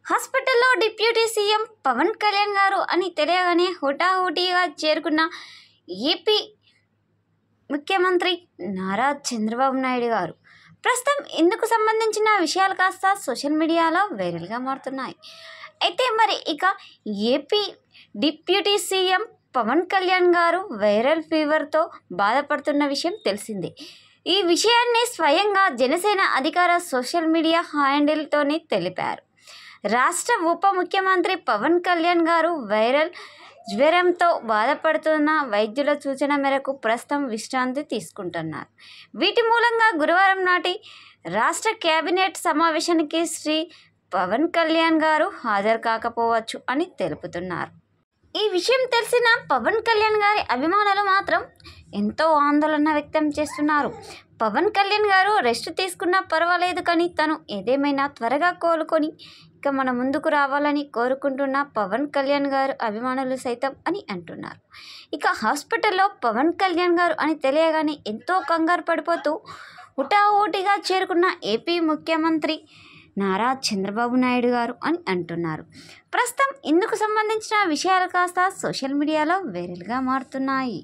హాస్పిటల్లో deputy CM Pawan Kalyan గారు అని తెలియగానే హుటాహుటీగా చేరుకున్న ఏపీ ముఖ్యమంత్రి నారా చంద్రబాబు నాయుడు గారు ప్రస్తుతం ఇందుకు సంబంధించిన విషయాలు కాస్త సోషల్ మీడియాలో వైరల్గా మారుతున్నాయి. అయితే మరి ఇక AP deputy CM Pawan Kalyan garu viral ఫీవర్తో బాధపడుతున్న విషయం తెలిసిందే. ఈ విషయాన్ని స్వయంగా జనసేన అధికార సోషల్ మీడియా హ్యాండిల్తోనే తెలిపారు. రాష్ట్ర ఉప ముఖ్యమంత్రి పవన్ కళ్యాణ్ గారు వైరల్ జ్వరంతో బాధపడుతున్న వైద్యుల సూచన మేరకు ప్రస్తుతం విశ్రాంతి తీసుకుంటున్నారు. వీటి మూలంగా గురువారం నాటి రాష్ట్ర కేబినెట్ సమావేశానికి శ్రీ పవన్ కళ్యాణ్ గారు హాజరు కాకపోవచ్చు అని తెలుపుతున్నారు. ఈ విషయం తెలిసిన పవన్ కళ్యాణ్ గారి అభిమానులు మాత్రం ఎంతో ఆందోళన వ్యక్తం చేస్తున్నారు. పవన్ కళ్యాణ్ గారు రెస్ట్ తీసుకున్నా పర్వాలేదు, కానీ తను ఏదేమైనా త్వరగా కోలుకొని ఇక మన ముందుకు రావాలని కోరుకుంటున్న పవన్ కళ్యాణ్ గారు అభిమానులు సైతం అని అంటున్నారు. ఇక హాస్పిటల్లో పవన్ కళ్యాణ్ గారు అని తెలియగానే ఎంతో కంగారు పడిపోతూ హుటాహుటిగా చేరుకున్న ఏపీ ముఖ్యమంత్రి నారా చంద్రబాబు నాయుడు గారు అని అంటున్నారు. ప్రస్తుతం ఇందుకు సంబంధించిన విషయాలు కాస్త సోషల్ మీడియాలో వైరల్గా మారుతున్నాయి.